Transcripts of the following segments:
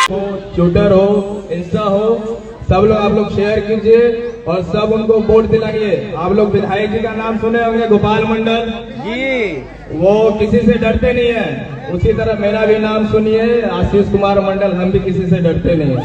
Twitter हो, Insta हो, सब लोग आप लोग शेयर कीजिए और सब उनको वोट दिलाइए। आप लोग विधायक जी का नाम सुने होंगे, गोपाल मंडल जी, वो किसी से डरते नहीं है। उसी तरह मेरा भी नाम सुनिए, आशीष कुमार मंडल, हम भी किसी से डरते नहीं है।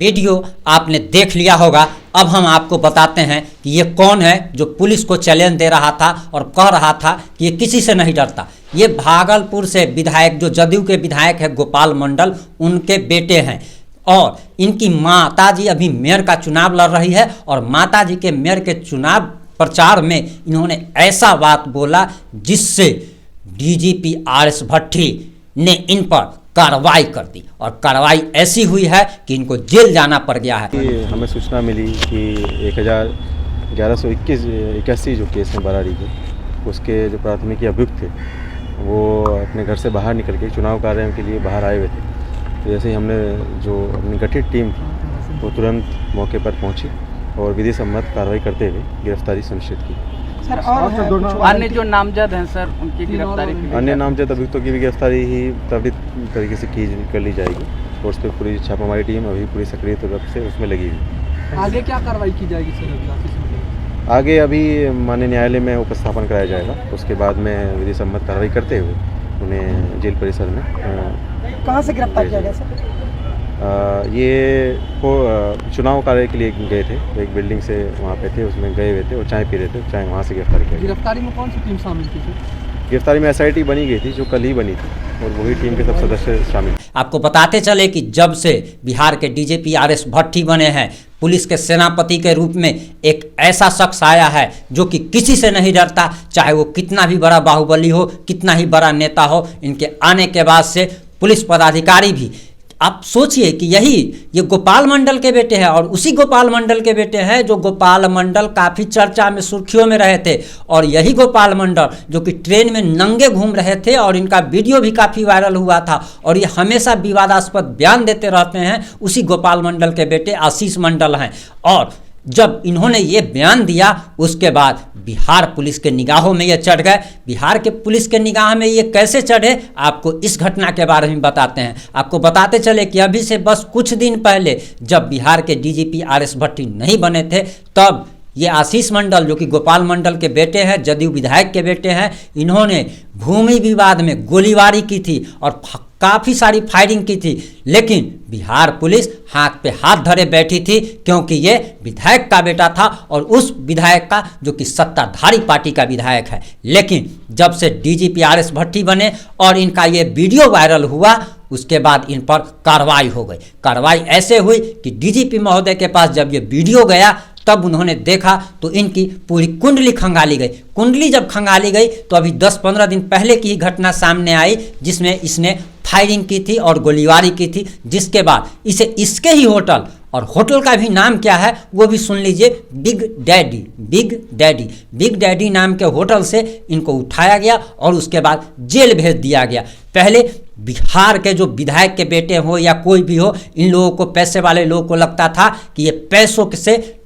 वीडियो आपने देख लिया होगा। अब हम आपको बताते हैं कि ये कौन है जो पुलिस को चैलेंज दे रहा था और कह रहा था कि ये किसी से नहीं डरता। ये भागलपुर से विधायक, जो जदयू के विधायक है गोपाल मंडल, उनके बेटे हैं। और इनकी माताजी अभी मेयर का चुनाव लड़ रही है और माताजी के मेयर के चुनाव प्रचार में इन्होंने ऐसा बात बोला जिससे डीजीपी आरएस भट्टी ने इन पर कार्रवाई कर दी और कार्रवाई ऐसी हुई है कि इनको जेल जाना पड़ गया है। हमें सूचना मिली कि 1181 जो केस हैं बरारी के, उसके जो प्राथमिकी अभियुक्त थे वो अपने घर से बाहर निकल के चुनाव कार्य के लिए बाहर आए हुए थे। तो जैसे ही हमने जो अपनी गठित टीम थी वो तुरंत मौके पर पहुंची और विधि सम्मत कार्रवाई करते हुए गिरफ्तारी सुनिश्चित की। सर, और अन्य जो नामजद हैं सर, उनकी गिरफ्तारी, अन्य नामजद अभियुक्तों की भी गिरफ्तारी ही त्वरित तरीके से कर ली जाएगी और उस पर पूरी छापामारी टीम अभी पूरी सक्रिय रूप से उसमें लगी हुई। आगे क्या कार्रवाई की जाएगी सर? आगे अभी माननीय न्यायालय में उपस्थापन कराया जाएगा, उसके बाद में विधि सम्मत कार्रवाई करते हुए उन्हें जेल परिसर में कहाँ से गिरफ्तार किया गया सर? ये चुनाव कार्य के लिए गए थे, एक बिल्डिंग से वहाँ पे थे, उसमें गए हुए थे और चाय पी रहे थे, चाय वहाँ से गिरफ्तार किया। गिरफ्तारी में कौन सी टीम शामिल थी सर? गिरफ्तारी में एसआईटी बनी गई थी जो कल ही बनी थी और वही टीम के सब सदस्य शामिल। आपको बताते चले कि जब से बिहार के डीजीपी आरएस भट्टी बने हैं, पुलिस के सेनापति के रूप में एक ऐसा शख्स आया है जो कि किसी से नहीं डरता, चाहे वो कितना भी बड़ा बाहुबली हो, कितना ही बड़ा नेता हो। इनके आने के बाद से पुलिस पदाधिकारी भी, आप सोचिए कि ये गोपाल मंडल के बेटे हैं और उसी गोपाल मंडल के बेटे हैं जो गोपाल मंडल काफ़ी चर्चा में, सुर्खियों में रहे थे। और यही गोपाल मंडल जो कि ट्रेन में नंगे घूम रहे थे और इनका वीडियो भी काफ़ी वायरल हुआ था और ये हमेशा विवादास्पद बयान देते रहते हैं, उसी गोपाल मंडल के बेटे आशीष मंडल हैं। और जब इन्होंने ये बयान दिया उसके बाद बिहार पुलिस के निगाहों में ये चढ़ गए। बिहार के पुलिस के निगाह में ये कैसे चढ़े, आपको इस घटना के बारे में बताते हैं। आपको बताते चले कि अभी से बस कुछ दिन पहले जब बिहार के डीजीपी आरएस भट्टी नहीं बने थे, तब ये आशीष मंडल जो कि गोपाल मंडल के बेटे हैं, जदयू विधायक के बेटे हैं, इन्होंने भूमि विवाद में गोलीबारी की थी और काफ़ी सारी फायरिंग की थी। लेकिन बिहार पुलिस हाथ पे हाथ धरे बैठी थी क्योंकि ये विधायक का बेटा था और उस विधायक का जो कि सत्ताधारी पार्टी का विधायक है। लेकिन जब से डीजीपी आरएस भट्टी बने और इनका ये वीडियो वायरल हुआ, उसके बाद इन पर कार्रवाई हो गई। कार्रवाई ऐसे हुई कि डीजीपी महोदय के पास जब ये वीडियो गया तब उन्होंने देखा तो इनकी पूरी कुंडली खंगाली गई। कुंडली जब खंगाली गई तो अभी 10-15 दिन पहले की ही घटना सामने आई जिसमें इसने फायरिंग की थी और गोलीबारी की थी, जिसके बाद इसे इसके ही होटल, और होटल का भी नाम क्या है वो भी सुन लीजिए, बिग डैडी नाम के होटल से इनको उठाया गया और उसके बाद जेल भेज दिया गया। पहले बिहार के जो विधायक के बेटे हो या कोई भी हो, इन लोगों को, पैसे वाले लोगों को लगता था कि ये पैसों से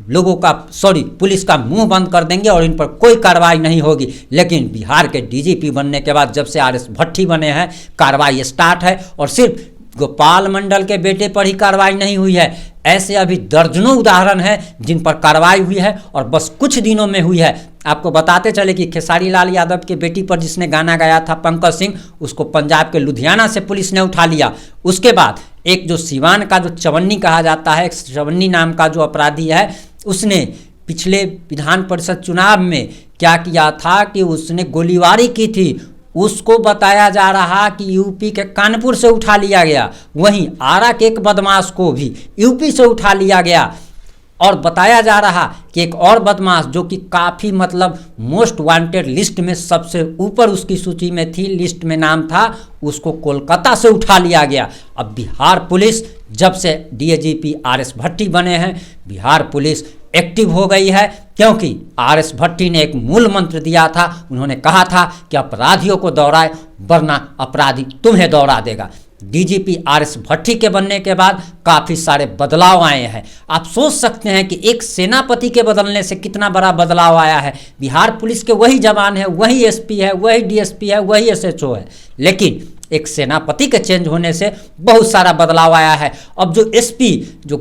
पुलिस का मुंह बंद कर देंगे और इन पर कोई कार्रवाई नहीं होगी। लेकिन बिहार के डीजीपी बनने के बाद जब से आरएस भट्टी बने हैं, कार्रवाई स्टार्ट है और सिर्फ गोपाल मंडल के बेटे पर ही कार्रवाई नहीं हुई है। ऐसे अभी दर्जनों उदाहरण हैं जिन पर कार्रवाई हुई है और बस कुछ दिनों में हुई है। आपको बताते चले कि खेसारी लाल यादव के बेटी पर जिसने गाना गाया था पंकज सिंह, उसको पंजाब के लुधियाना से पुलिस ने उठा लिया। उसके बाद एक जो सिवान का जो चवन्नी कहा जाता है, चवन्नी नाम का जो अपराधी है, उसने पिछले विधान परिषद चुनाव में क्या किया था कि उसने गोलीबारी की थी। उसको बताया जा रहा कि यूपी के कानपुर से उठा लिया गया। वहीं आरा के एक बदमाश को भी यूपी से उठा लिया गया और बताया जा रहा कि एक और बदमाश जो कि काफ़ी मोस्ट वांटेड लिस्ट में सबसे ऊपर उसकी सूची में थी, लिस्ट में नाम था, उसको कोलकाता से उठा लिया गया। अब बिहार पुलिस जब से डीजीपी आरएस भट्टी बने हैं, बिहार पुलिस एक्टिव हो गई है क्योंकि आरएस भट्टी ने एक मूल मंत्र दिया था। उन्होंने कहा था कि अपराधियों को दौड़ाए वरना अपराधी तुम्हें दौड़ा देगा। डीजीपी आरएस भट्टी के बनने के बाद काफ़ी सारे बदलाव आए हैं। आप सोच सकते हैं कि एक सेनापति के बदलने से कितना बड़ा बदलाव आया है। बिहार पुलिस के वही जवान है, वही एसपी है, वही डीएसपी है, वही एसएचओ है, लेकिन एक सेनापति के चेंज होने से बहुत सारा बदलाव आया है। अब जो एसपी जो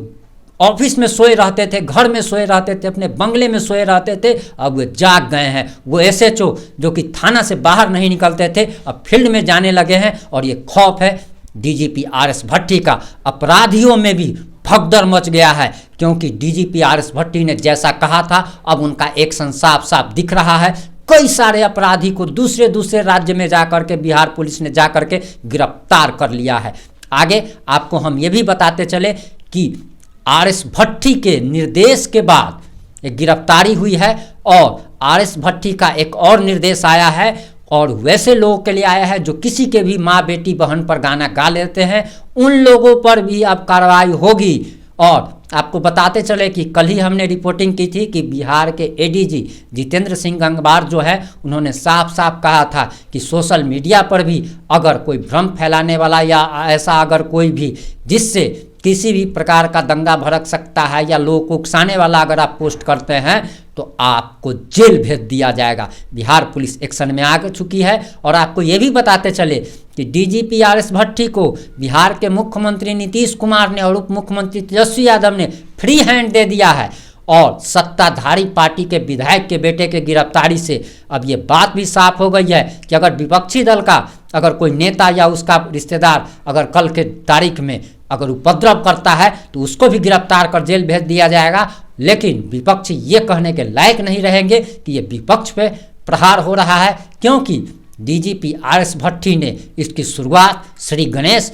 ऑफिस में सोए रहते थे, घर में सोए रहते थे, अपने बंगले में सोए रहते थे, अब वो जाग गए हैं। वो एसएचओ जो कि थाना से बाहर नहीं निकलते थे, अब फील्ड में जाने लगे हैं। और ये खौफ है डीजीपी आरएस भट्टी का। अपराधियों में भी भगदड़ मच गया है, क्योंकि डीजीपी आरएस भट्टी ने जैसा कहा था अब उनका एक्शन साफ साफ दिख रहा है। कई सारे अपराधी को दूसरे राज्य में जाकर के बिहार पुलिस ने जाकर के गिरफ्तार कर लिया है। आगे आपको हम ये भी बताते चले कि आरएस भट्टी के निर्देश के बाद एक गिरफ्तारी हुई है और आरएस भट्टी का एक और निर्देश आया है, और वैसे लोगों के लिए आया है जो किसी के भी माँ बेटी बहन पर गाना गा लेते हैं, उन लोगों पर भी अब कार्रवाई होगी। और आपको बताते चले कि कल ही हमने रिपोर्टिंग की थी कि बिहार के एडीजी जितेंद्र सिंह गंगवार जो है उन्होंने साफ साफ कहा था कि सोशल मीडिया पर भी अगर कोई भ्रम फैलाने वाला या ऐसा अगर कोई भी जिससे किसी भी प्रकार का दंगा भड़क सकता है या लोगों को उकसाने वाला अगर आप पोस्ट करते हैं तो आपको जेल भेज दिया जाएगा। बिहार पुलिस एक्शन में आ चुकी है। और आपको ये भी बताते चले कि डीजीपी आरएस भट्टी को बिहार के मुख्यमंत्री नीतीश कुमार ने और उप मुख्यमंत्री तेजस्वी यादव ने फ्री हैंड दे दिया है। और सत्ताधारी पार्टी के विधायक के बेटे के गिरफ्तारी से अब ये बात भी साफ हो गई है कि अगर विपक्षी दल का अगर कोई नेता या उसका रिश्तेदार अगर कल के तारीख में अगर उपद्रव करता है तो उसको भी गिरफ्तार कर जेल भेज दिया जाएगा। लेकिन विपक्षी ये कहने के लायक नहीं रहेंगे कि ये विपक्ष पे प्रहार हो रहा है, क्योंकि डीजीपी आरएस भट्टी ने इसकी शुरुआत श्री गणेश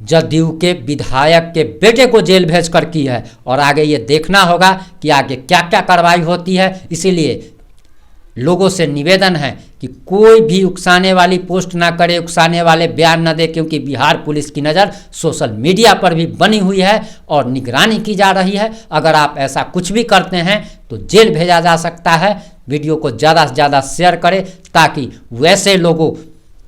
जदयू के विधायक के बेटे को जेल भेजकर की है। और आगे ये देखना होगा कि आगे क्या क्या कार्रवाई होती है। इसीलिए लोगों से निवेदन है कि कोई भी उकसाने वाली पोस्ट ना करे, उकसाने वाले बयान न दे, क्योंकि बिहार पुलिस की नज़र सोशल मीडिया पर भी बनी हुई है और निगरानी की जा रही है। अगर आप ऐसा कुछ भी करते हैं तो जेल भेजा जा सकता है। वीडियो को ज़्यादा से ज़्यादा शेयर करें ताकि वैसे लोगों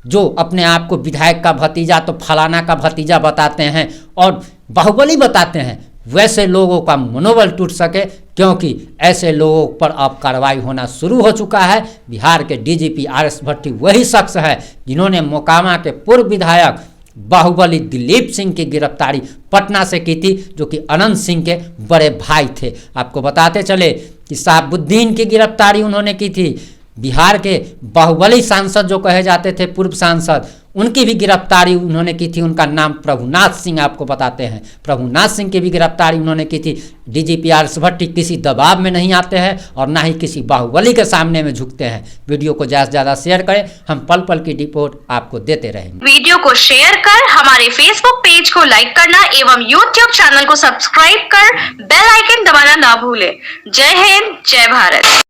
जो अपने आप को विधायक का भतीजा तो फलाना का भतीजा बताते हैं और बाहुबली बताते हैं, वैसे लोगों का मनोबल टूट सके, क्योंकि ऐसे लोगों पर अब कार्रवाई होना शुरू हो चुका है। बिहार के डीजीपी आरएस भट्टी वही शख्स है जिन्होंने मोकामा के पूर्व विधायक बाहुबली दिलीप सिंह की गिरफ्तारी पटना से की थी, जो कि अनंत सिंह के बड़े भाई थे। आपको बताते चले कि शहाबुद्दीन की गिरफ्तारी उन्होंने की थी। बिहार के बाहुबली सांसद जो कहे जाते थे पूर्व सांसद, उनकी भी गिरफ्तारी उन्होंने की थी। उनका नाम प्रभुनाथ सिंह आपको बताते हैं। प्रभुनाथ सिंह की भी गिरफ्तारी उन्होंने की थी। डीजीपी आरएस भट्टी किसी दबाव में नहीं आते हैं और ना ही किसी बाहुबली के सामने में झुकते हैं। वीडियो को ज़्यादा से ज़्यादा शेयर करें, हम पल पल की रिपोर्ट आपको देते रहेंगे। वीडियो को शेयर कर हमारे फेसबुक पेज को लाइक करना एवं यूट्यूब चैनल को सब्सक्राइब कर बेल आइकन दबाना ना भूले। जय हिंद, जय भारत।